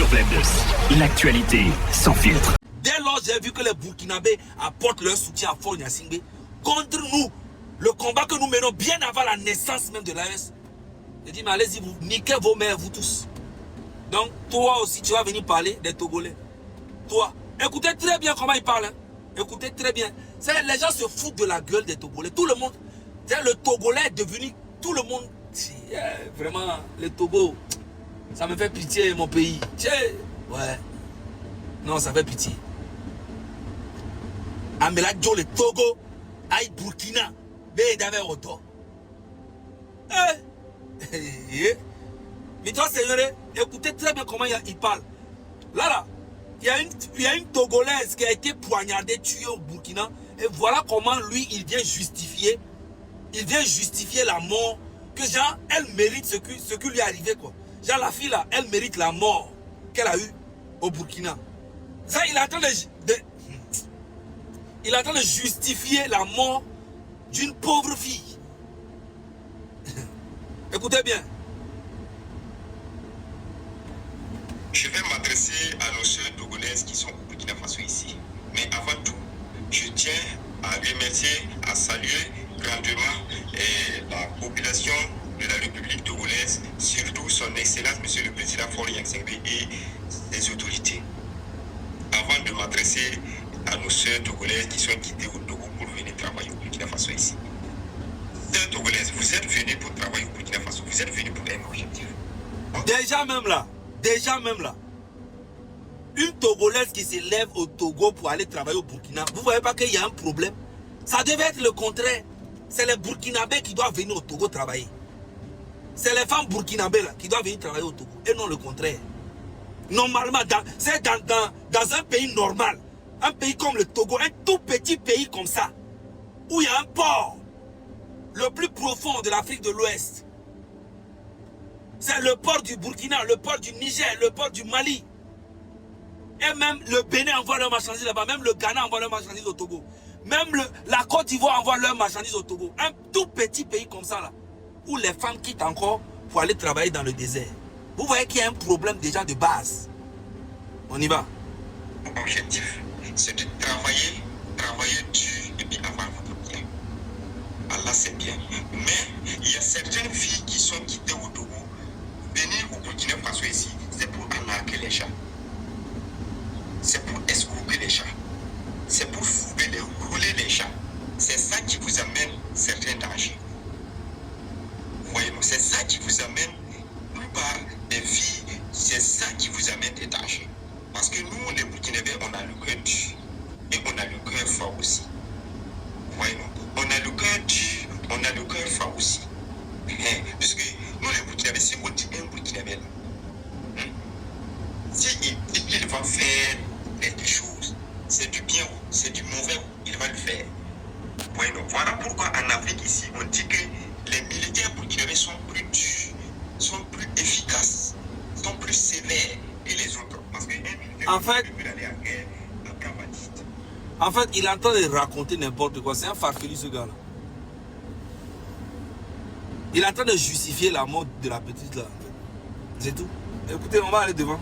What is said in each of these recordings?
sur Web News, l'actualité sans filtre. Dès lors, j'ai vu que les Burkinabés apportent leur soutien à Faure Gnassingbé contre nous. Le combat que nous menons bien avant la naissance même de l'AES. J'ai dit, mais allez-y, vous niquez vos mères, vous tous. Donc, toi aussi, tu vas venir parler des Togolais. Toi, écoutez très bien comment ils parlent. Hein. Écoutez très bien. Les gens se foutent de la gueule des Togolais. Tout le monde. Le Togolais est devenu tout le monde. Vraiment, le Togo, ça me fait pitié, mon pays. Ouais. Non, ça fait pitié. Amela Joe, le Togo, aïe Burkina, Bédave Roto. Mais toi, Seigneur, écoutez très bien comment il parle. Là, il y a une Togolaise qui a été poignardée, tuée au Burkina. Et voilà comment lui, il vient justifier. Il vient justifier la mort. Que genre, elle mérite ce qui lui est arrivé, quoi. Genre, la fille, là, elle mérite la mort qu'elle a eue au Burkina. Ça, il est en train de justifier la mort d'une pauvre fille. Écoutez bien. Je vais m'adresser à nos sœurs togolaises qui sont au Burkina Faso ici. Mais avant tout, je tiens à remercier, à saluer grandement la population de la République togolaise, surtout son Excellence, Monsieur le Président Faure Gnassingbé et ses autorités. Avant de m'adresser à nos sœurs togolaises qui sont quittées au Togo pour venir travailler au Burkina Faso ici. Sœurs togolaises, vous êtes venus pour travailler au Burkina Faso, vous êtes venus pour un objectif. Déjà même là, une Togolaise qui se lève au Togo pour aller travailler au Burkina, vous ne voyez pas qu'il y a un problème? Ça devait être le contraire. C'est les Burkinabés qui doivent venir au Togo travailler. C'est les femmes burkinabées là qui doivent venir travailler au Togo et non le contraire. Normalement, c'est dans un pays normal, un pays comme le Togo, un tout petit pays comme ça, où il y a un port, le plus profond de l'Afrique de l'Ouest. C'est le port du Burkina, le port du Niger, le port du Mali. Et même le Bénin envoie leurs marchandises là-bas, même le Ghana envoie leurs marchandises au Togo. Même la Côte d'Ivoire envoie leurs marchandises au Togo. Un tout petit pays comme ça là, où les femmes quittent encore pour aller travailler dans le désert. Vous voyez qu'il y a un problème déjà de base. On y va. L'objectif, c'est de travailler dur et puis avoir votre bien. Allah c'est bien. Mais il y a certaines filles qui sont quittées au Togo. Venir au Burkina Faso ici, c'est pour arnaquer les gens. C'est pour escroquer les gens. C'est pour fouiller rouler les gens. C'est ça qui vous amène certains dangers. Voyez-nous, c'est ça qui vous amène, plupart des filles, c'est ça qui vous amène des dangers. Parce que nous, les Burkinabés, on a le cœur dur. Et on a le cœur fort aussi. Voyez-nous, on a le cœur dur, on a le cœur fort aussi. Parce que nous, les Burkinabés, si on dit un Burkinabé, s'il dit qu'il va faire quelque chose, c'est du bien ou c'est du mauvais, il va le faire. Voyez-nous, voilà pourquoi en Afrique ici, on dit que les militaires burkinabés sont plus durs, sont plus efficaces, sont plus sévères que les autres. Parce qu'un militaire En fait, peut aller en guerre, après Baptiste. En fait, il est en train de raconter n'importe quoi. C'est un farfelu ce gars-là. Il est en train de justifier la mort de la petite là. C'est tout. Écoutez, on va aller devant.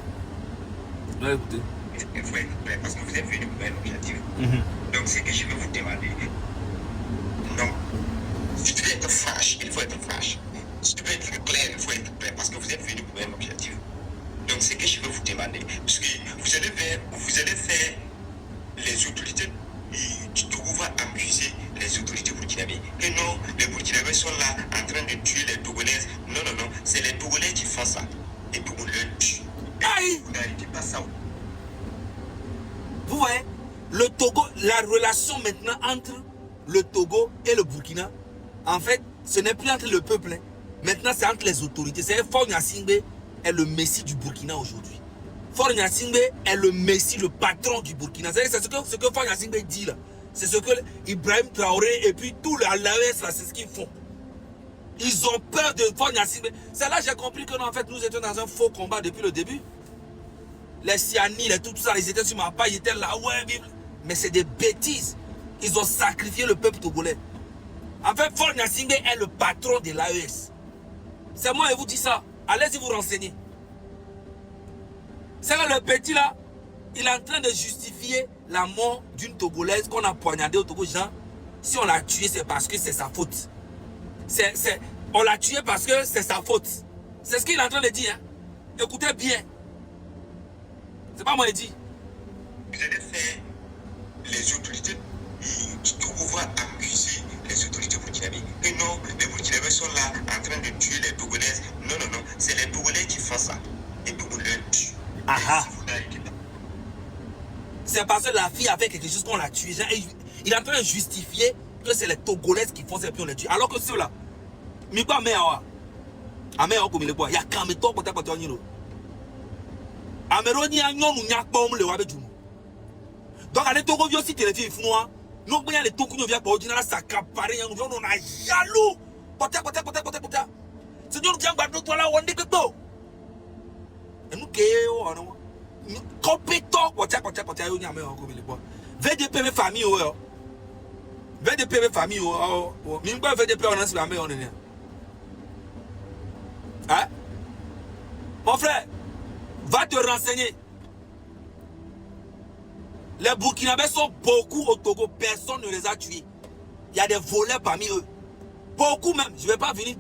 On va écouter. Il faut être clair parce que vous êtes venu pour un objectif. Donc, c'est que je vais vous demander. Non. Si tu veux être franche, il faut être franche. Si tu veux être clair, il faut être clair parce que vous êtes venu pour un objectif. Donc, c'est que je vais vous demander. Parce que vous allez faire les autorités du Togo vont accuser les autorités burkinabées. Que non, les Burkinabés sont là en train de tuer les Togolaises. Non, c'est les Togolais qui font ça. Et puis on le tue. Aïe! Vous n'arrêtez pas ça. Vous voyez, le Togo, la relation maintenant entre le Togo et le Burkina, en fait, ce n'est plus entre le peuple. Maintenant, c'est entre les autorités. C'est Faure Gnassingbé est le messie du Burkina aujourd'hui. Faure Gnassingbé est le messie, le patron du Burkina. C'est ce que Faure Gnassingbé dit là. C'est ce que Ibrahim Traoré et puis tout l'AES là, c'est ce qu'ils font. Ils ont peur de Faure Gnassingbé. C'est là que j'ai compris que non, en fait, nous étions dans un faux combat depuis le début. Les Siani, tout ça, ils étaient sur ma page, ils étaient là, ouais, mais c'est des bêtises. Ils ont sacrifié le peuple togolais. En fait, Faure Gnassingbé est le patron de l'AES. C'est moi qui vous dis ça. Allez-y vous renseigner. C'est là le petit là, il est en train de justifier la mort d'une Togolaise qu'on a poignardée au Togo. Jean, si on l'a tué, c'est parce que c'est sa faute. On l'a tué parce que c'est sa faute. C'est ce qu'il est en train de dire. Hein. Écoutez bien. C'est pas moi qui dis. Vous allez faire les autorités du Togo vont accuser les autorités burkinabées. Et non, les Burkinabés sont là en train de tuer les Togolaises. Non, non, non, c'est les Togolais qui font ça. Et puis on les tue. Aha. Si vous n'arrêtez pas. C'est parce que la fille a fait quelque chose qu'on l'a tué. Il est en train de justifier que c'est les Togolaises qui font ça et puis on les tue. Alors que ceux-là, mais pas meilleur. Ameyo comme le bois, il y a quand même toi pour ta pote nino. Ameroni a non n'y a pas le wabe du. Donc allez Togo vio si téléphone finois. Non bien les Togo via pour ordinaire ça caparé on a jaloux. Pote. C'est nous qui avons battu toi là on dit que toi. Et nous que on compétent pote yo n'y Ameyo comme le bois. VDP famille oh. VDP famille oh. Même pas VDP on a sur Ameyo on est. Hein? Mon frère, va te renseigner. Les Burkinabés sont beaucoup au Togo, personne ne les a tués. Il y a des voleurs parmi eux. Beaucoup même. Je ne vais pas venir,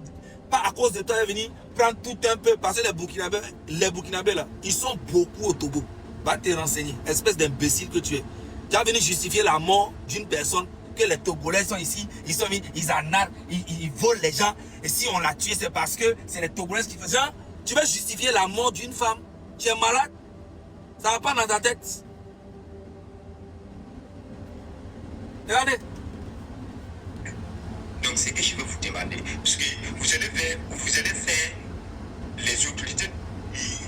pas à cause de toi, venir prendre tout un peu, parce que les Burkinabés là, ils sont beaucoup au Togo. Va te renseigner, espèce d'imbécile que tu es. Tu vas venir justifier la mort d'une personne, que les Togolais sont ici, ils en arrent, ils volent les gens. Et si on l'a tué, c'est parce que c'est les Togolais qui font ça. Tu veux justifier la mort d'une femme? Tu es malade? Ça ne va pas dans ta tête. Regardez. Donc c'est que je veux vous demander, parce que vous allez faire les autorités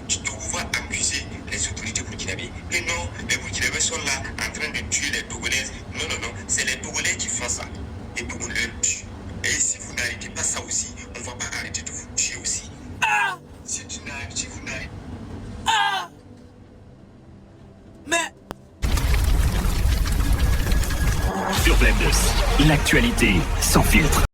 du Togo vont accuser les autorités burkinabées. Que non, les Burkinabés sont là en train de tuer les Togolaises. Non, non, non, c'est les Togolais qui font ça. Et puis on les tue. Et si vous n'arrêtez pas ça aussi, on ne va pas arrêter de vous tuer aussi. Ah! Si vous n'arrêtez Ah! Mais... Sur Blend 2, l'actualité sans filtre.